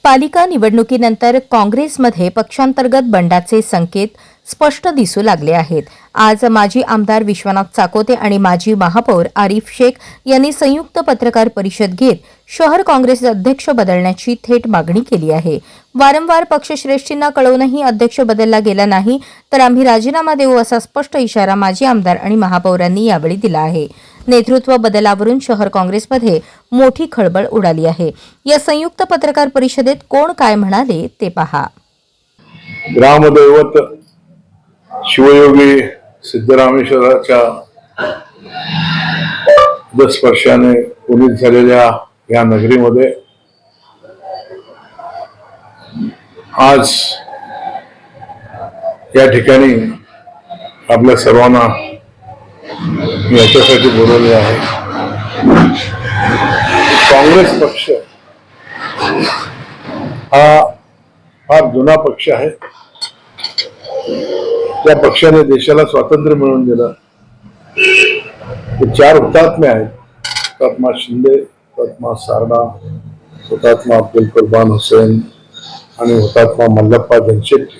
पालिका निवडणुकीनंतर काँग्रेसमध्ये पक्षांतर्गत बंडाचे संकेत स्पष्ट दिसू लागले आहेत. आज माजी आमदार विश्वनाथ चाकोते आणि माजी महापौर आरिफ शेख यांनी संयुक्त पत्रकार परिषद घेत शहर काँग्रेस अध्यक्ष बदलण्याची थेट मागणी केली आहे. वारंवार पक्षश्रेष्ठींना कळवूनही अध्यक्ष बदलला गेला नाही तर आम्ही राजीनामा देऊ असा स्पष्ट इशारा माजी आमदार आणि महापौरांनी यावेळी दिला आहे. नेतृत्व बदलावरून शहर काँग्रेसमध्ये मोठी खळबळ उडाली आहे. या संयुक्त पत्रकार परिषदेत कोण काय म्हणाले ते पहा. ग्रामदैवत शिवयोगी सिद्धरामेश्वराच्या स्पर्शाने पुनीत झालेल्या या नगरीमध्ये आज या ठिकाणी आपल्या सर्वांना याच्यासाठी बोलवले आहे. काँग्रेस पक्ष हा फार जुना पक्ष आहे. त्या पक्षाने देशाला स्वातंत्र्य मिळवून दिलं. ते 4 हुतात्मे आहेत. हुतात्मा शिंदे, हुतात्मा सारडा, हुतात्मा अब्दुल कुर्बान हुसेन आणि हुतात्मा मल्लप्पा जनशेट्टी.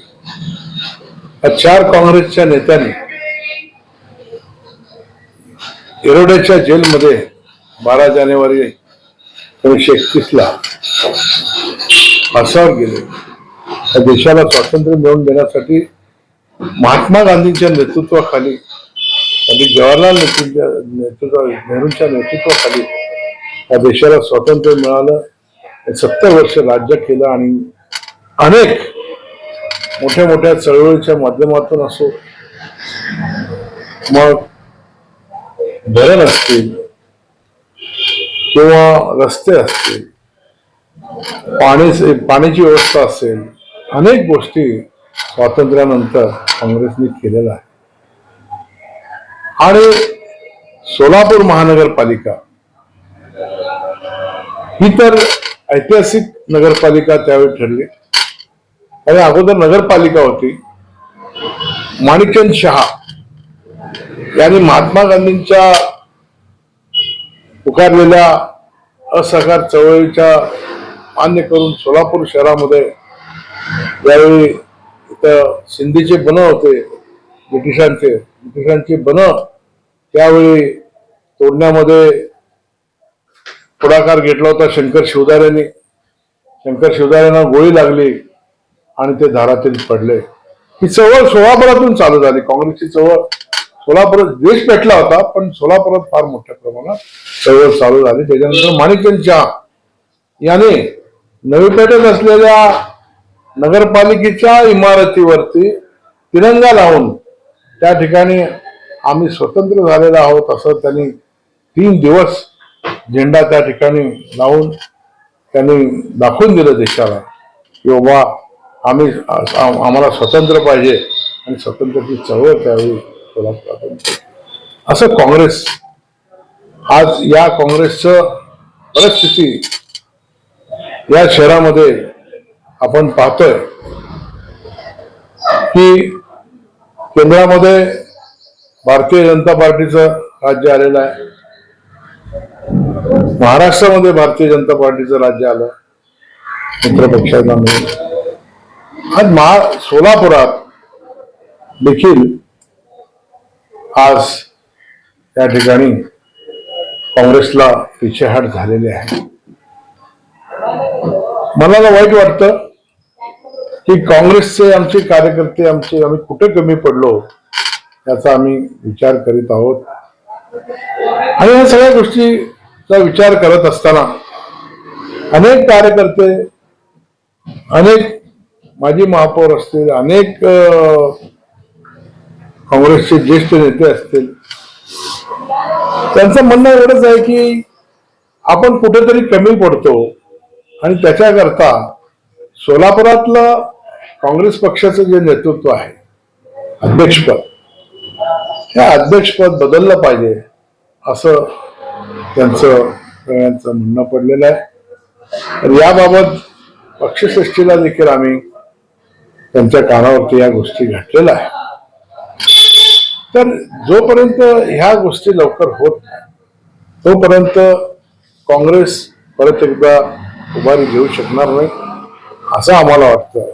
या 4 काँग्रेसच्या नेत्यांनी येरवड्याच्या जेलमध्ये 12 जानेवारी 1931 फासावर गेले. या देशाला स्वातंत्र्य मिळवून देण्यासाठी महात्मा गांधींच्या नेतृत्वाखाली आणि जवाहरलाल नेहरूंच्या नेतृत्वाखाली या देशाला स्वातंत्र्य मिळालं. 70 वर्ष राज्य केलं आणि अनेक मोठ्या मोठ्या चळवळीच्या माध्यमातून असो, मग धरण असतील किंवा रस्ते असतील, पाण्याची व्यवस्था असेल, अनेक गोष्टी स्वातंत्र्यानंतर काँग्रेसने केलेला आहे. आणि सोलापूर महानगरपालिका ही तर ऐतिहासिक नगरपालिका त्यावेळी ठरली. आणि अगोदर नगरपालिका होती. माणिकचंद शहा यांनी महात्मा गांधींच्या पुकारलेल्या असहकार चळवळीच्या मान्य करून सोलापूर शहरामध्ये यावेळी इथं सिंधीचे बन होते, ब्रिटिशांचे बन त्यावेळी तोडण्यामध्ये पुढाकार घेतला होता शंकर शिवदारेंनी. शंकर शिवदारेंना गोळी लागली आणि ते धारातील पडले. ही चळवळ सोलापुरातून चालू झाली. काँग्रेसची चळवळ सोलापुरात देश पेटला होता, पण सोलापुरात फार मोठ्या प्रमाणात चळवळ चालू झाली. त्याच्यानंतर माणिकचंद शहा याने नवी पेठेत असलेल्या नगरपालिकेच्या इमारतीवरती तिरंगा लावून त्या ठिकाणी आम्ही स्वतंत्र झालेलो आहोत असं त्यांनी 3 दिवस झेंडा त्या ठिकाणी लावून त्यांनी दाखवून दिलं देशाला की बाबा आम्हाला स्वतंत्र पाहिजे. आणि स्वतंत्राची चळवळ त्यावेळी असं काँग्रेस. आज या काँग्रेसचं परिस्थिती या शहरामध्ये आपण पाहतोय की केंद्रामध्ये भारतीय जनता पार्टीचं राज्य आलेलं आहे. महाराष्ट्रामध्ये भारतीय जनता पार्टीचं राज्य आलं मित्र पक्षांना मिळून. आज सोलापुरात देखील आज या ठिकाणी काँग्रेसला पिछेहाट झालेली आहे. मनाला वाईट वाटतं की काँग्रेसचे आमचे कार्यकर्ते आम्ही कुठे कमी पडलो याचा आम्ही विचार करीत आहोत. आणि या सगळ्या गोष्टीचा विचार करत असताना अनेक कार्यकर्ते, अनेक माजी महापौर असतील, अनेक काँग्रेसचे ज्येष्ठ नेते असतील, त्यांचं म्हणणं एवढंच आहे की आपण कुठेतरी कमी पडतो आणि त्याच्याकरता सोलापुरातलं काँग्रेस पक्षाचं जे नेतृत्व आहे, अध्यक्षपद, त्या अध्यक्षपद बदललं पाहिजे असं त्यांचं म्हणणं पडलेलं आहे. तर याबाबत पक्षश्रेष्ठीला देखील आम्ही त्यांच्या कानावरती या गोष्टी घातलेल्या आहे. तर जोपर्यंत ह्या गोष्टी लवकर होत नाही तोपर्यंत काँग्रेस परत एकदा उभारी घेऊ शकणार नाही. असं आम्हाला वाटतं.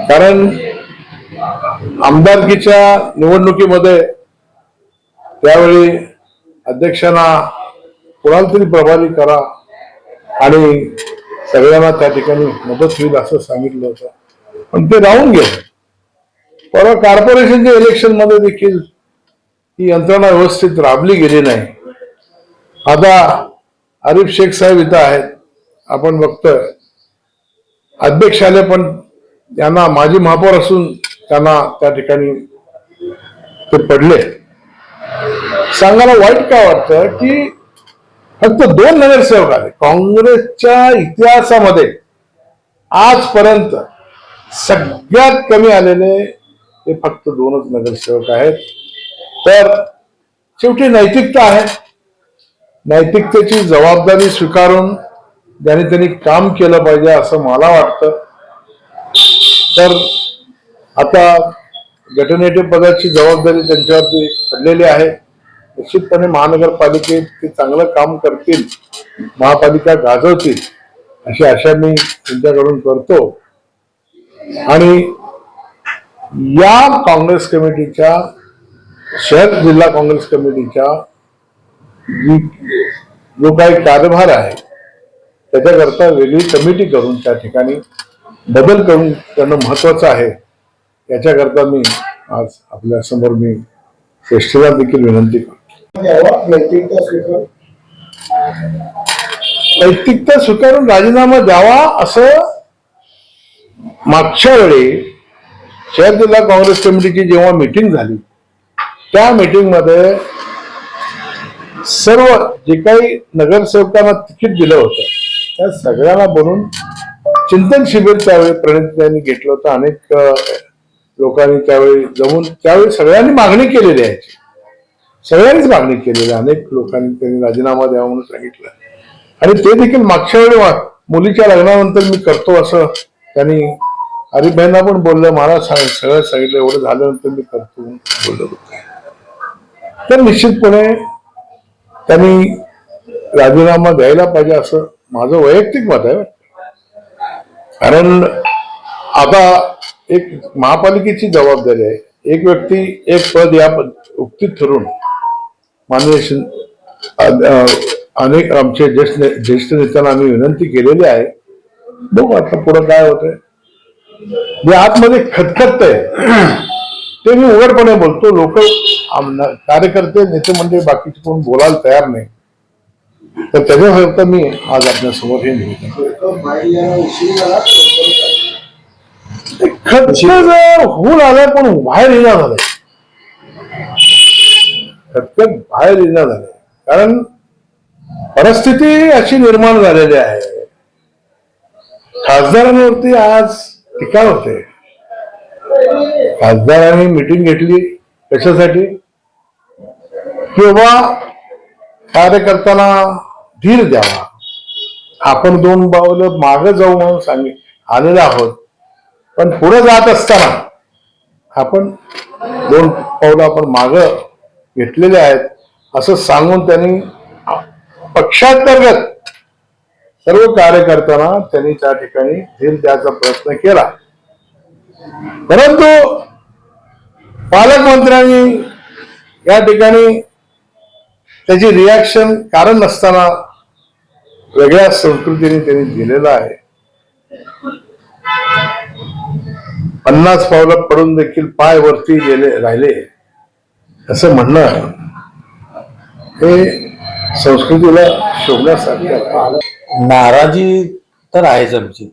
कारण आमदारकीच्या निवडणुकीमध्ये त्यावेळी अध्यक्षांना कोणाला तरी प्रभारी करा आणि सगळ्यांना त्या ठिकाणी मदत होईल असं सांगितलं होतं, पण ते राहून गेलं. परवा कॉर्पोरेशनच्या इलेक्शन मध्ये देखील ही यंत्रणा व्यवस्थित राबली गेली नाही. आता आरिफ शेख साहेब इथं आहेत, आपण बघतोय अध्यक्ष आले, पण त्यांना माजी महापौर असून त्यांना त्या ठिकाणी ते पडले. सांगायला वाईट काय वाटतं की फक्त 2 नगरसेवक आले काँग्रेसच्या इतिहासामध्ये आजपर्यंत. सगळ्यात कमी आलेले ते फक्त 2च नगरसेवक आहेत. तर शेवटी नैतिकता आहे. नैतिकतेची जबाबदारी स्वीकारून ज्यांनी त्यांनी काम केलं पाहिजे असं मला वाटतं. तर आता गटनेते पदाची जबाबदारी त्यांच्यावरती पडलेली आहे. निश्चितपणे महानगरपालिकेत ते चांगलं काम करतील, महापालिका गाजवतील अशी आशा मी त्यांच्याकडून करतो. आणि या काँग्रेस कमिटीच्या, शहर जिल्हा काँग्रेस कमिटीच्या जो काही कारभार आहे त्याच्याकरता वेगळी कमिटी करून त्या ठिकाणी बदल करून करणं महत्वाचं आहे. याच्याकरता मी आज आपल्या समोर मी श्रेष्ठीला देखील विनंती करतो. नैतिकता स्वीकारून राजीनामा द्यावा असं मागच्या वेळी शहर जिल्हा काँग्रेस कमिटीची जेव्हा मीटिंग झाली त्या मीटिंग मध्ये सर्व जे काही नगरसेवकांना तिकीट दिलं होतं त्या सगळ्यांना बोलून चिंतन शिबिर त्यावेळी प्रणितांनी घेतलं होतं. अनेक लोकांनी त्यावेळी जमून त्यावेळी सगळ्यांनी मागणी केलेली आहे, सगळ्यांनीच मागणी केलेली. अनेक लोकांनी त्यांनी राजीनामा द्यावा म्हणून सांगितलं आणि ते देखील मागच्या वेळी मुलीच्या लग्नानंतर मी करतो असं त्यांनी हरिभाईंना पण बोललं, मला सगळं सांगितलं, एवढं झाल्यानंतर मी करतो बोललो होतं. तर निश्चितपणे त्यांनी राजीनामा द्यायला पाहिजे असं माझं वैयक्तिक मत आहे. कारण आता एक महापालिकेची जबाबदारी आहे. एक व्यक्ती एक पद या उक्तीत ठरून माननीय अनेक आमचे ज्येष्ठ नेत्यांना आम्ही विनंती केलेली आहे. बघू आता पुढे काय होतंय. जे आतमध्ये खतखतय ते मी उघडपणे बोलतो. लोक कार्यकर्ते नेते मंडळी बाकीचे कोण बोलायला तयार नाही, तर त्याच्याकरता मी आज आपल्या समोर हे खतखत होऊन आलाय पण बाहेर येणार झालंय. खतखत बाहेर येणार झालंय कारण परिस्थिती अशी निर्माण झालेली आहे. खासदारांवरती आज टीका होते. खासदारांनी मिटिंग घेतली कशासाठी की बाबा कार्यकर्त्यांना धीर द्यावा, आपण 2 पावलं मागे जाऊ म्हणून आलेले आहोत, पण पुढे जात असताना आपण 2 पावलं आपण मागं घेतलेले आहेत असं सांगून त्यांनी पक्षांतर्गत सर्व कार्यकर्त्यांना त्यांनी त्या ठिकाणी धीर द्यायचा प्रयत्न केला. परंतु पालकमंत्र्यांनी या ठिकाणी त्याची रिॲक्शन कारण नसताना वेगळ्या संस्कृतीने त्यांनी दिलेला आहे. 50 पावलं पडून देखील पाय वरती गेले राहिले असं म्हणणं हे संस्कृतीला शोभण्यासारखं आहे. नाराजी तर आहेच आमची.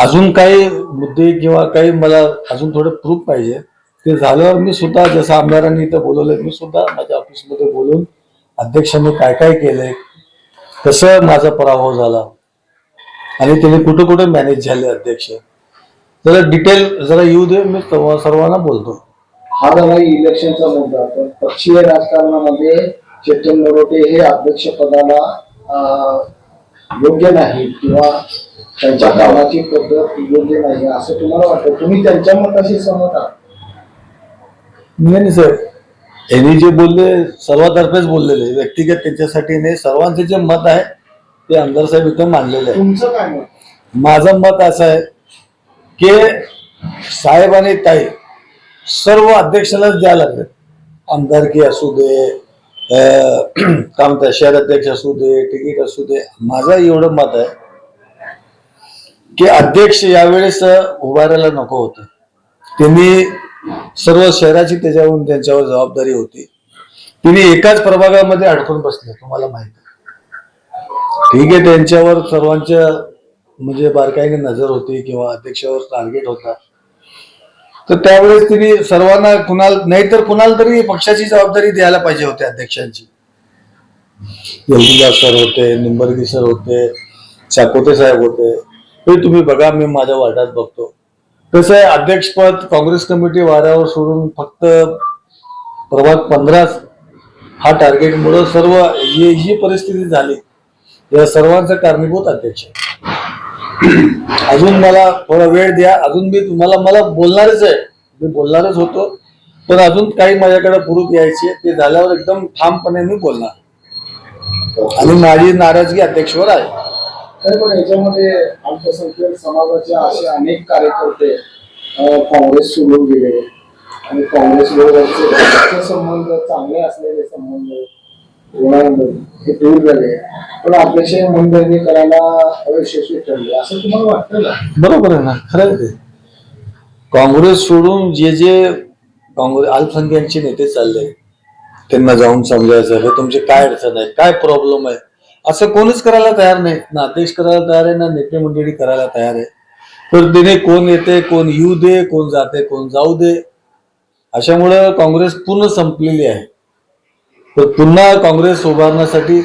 अजून काही मुद्दे किंवा काही मला अजून थोडं प्रूफ पाहिजे. ते झाल्यावर मी सुद्धा जसं आमदारांनी इथं बोलवलंय मी सुद्धा माझ्या ऑफिसमध्ये बोलून अध्यक्षांनी काय काय केलंय, कसं माझा पराभव झाला आणि त्याने कुठं कुठं मॅनेज झाले अध्यक्ष, जरा डिटेल जरा येऊ दे, मी सर्वांना बोलतो. हा झाला इलेक्शनचा मुद्दा. तर पक्षीय राजकारणामध्ये चेतन नरोटे हे अध्यक्षपदाला योग्य नाही किंवा त्यांच्या कामाची पद्धत योग्य नाही असं तुम्हाला वाटतं? तुम्ही त्यांच्या मताशी सहमत आहात? नाही सर, यांनी जे बोलले सर्वातर्फेच बोललेले, व्यक्तिगत त्यांच्यासाठी नाही, सर्वांचे जे मत आहे ते आमदार साहेब इथं मानलेले आहे. तुमचं काय मत? माझं मत असं आहे की साहेब आणि ताई सर्व अध्यक्षालाच द्यायला लागले. आमदारकी असू दे, काय म्हणतात शहर अध्यक्ष असू दे, तिकीट असू दे. माझं एवढं मत आहे की अध्यक्ष यावेळेस उभारायला नको होतं. त्यांनी सर्व शहराची त्यांच्यावर जबाबदारी होती. तिने एकाच प्रभागामध्ये अडकून बसले, तुम्हाला माहिती आहे. ठीक आहे, त्यांच्यावर सर्वांच्या म्हणजे बारकाईने नजर होती किंवा अध्यक्षावर टार्गेट होता. तर त्यावेळेस तिने सर्वांना कुणाला तरी पक्षाची जबाबदारी द्यायला पाहिजे होती अध्यक्षांची. येवलेकर सर होते, निंबर्गी सर होते, चाकोते साहेब होते. हे तुम्ही बघा, मी माझ्या वार्डात बघतो. कसं आहे, अध्यक्षपद काँग्रेस कमिटी वाऱ्यावर सोडून फक्त प्रभाग 15 हा टार्गेटमुळे सर्व ही परिस्थिती झाली. या सर्वांचं कारणीभूत अध्यक्ष. अजून मला थोडा वेळ द्या, अजून मी मला बोलणारच आहे, मी बोलणारच होतो, पण अजून काही माझ्याकडे प्रूफ यायचे. ते झाल्यावर एकदम ठामपणे मी बोलणार. आणि माझी नाराजगी अध्यक्षवर आहे. तर पण याच्यामध्ये अल्पसंख्याक समाजाचे असे अनेक कार्यकर्ते काँग्रेस सोडून गेले आणि काँग्रेस बरोबरचे संबंध चांगले असलेले संबंध हे दूर झाले, पण अध्यक्ष मंडळी करायला अयशस्वी ठरले, असं तुम्हाला वाटतं का? बरोबर आहे ना, खरं आहे ते. काँग्रेस सोडून जे काँग्रेस अल्पसंख्याकचे नेते चालले, त्यांना जाऊन समजायचं की तुमची काय अडचण आहे, काय प्रॉब्लेम आहे. असं कोणीच करायला तयार नाही. ना अध्यक्ष करायला तयार आहे, ना नेते मंडळी करायला तयार आहे. तर तिने कोण येते, कोण येऊ दे, कोण जाते, कोण जाऊ दे. अशामुळं काँग्रेस पूर्ण संपलेली आहे. तर पुन्हा काँग्रेस उभारण्यासाठी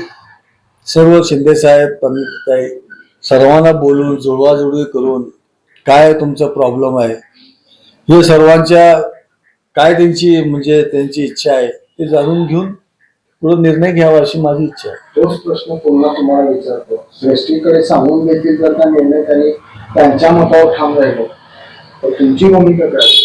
सर्व शिंदे साहेब, पंडितताई सर्वांना बोलून जुळवाजुळवी करून काय तुमचा प्रॉब्लेम आहे हे सर्वांच्या काय त्यांची इच्छा आहे ते जाणून घेऊन पुढे निर्णय घ्यावा अशी माझी इच्छा आहे. तोच प्रश्न पुन्हा तुम्हाला विचारतो. श्रेष्ठीकडे सांगून देतील जर का निर्णय त्यांनी त्यांच्या मतावर ठाम राहिलो तर तुमची भूमिका काय?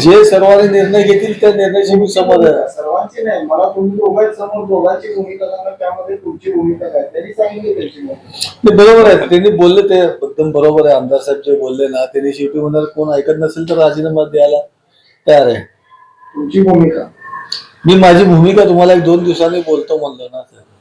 जे सर्वांनी निर्णय घेतील त्या निर्णयाची मी समज आहे. सर्वांची नाही, मला तुम्ही दोघांसमोर दोघांची भूमिका सांगा, त्यामध्ये तुमची भूमिका काय? त्यांनी सांगितली त्यांची भूमिका. बरोबर आहे, त्यांनी बोलले ते एकदम बरोबर आहे. आमदार साहेब जे बोलले ना, त्यांनी शेवटी म्हणणार कोण ऐकत नसेल तर राजीनामा द्यायला तयार आहे. तुमची भूमिका? मी माझी भूमिका तुम्हाला 1-2 दिवसांनी बोलतो म्हणलो ना.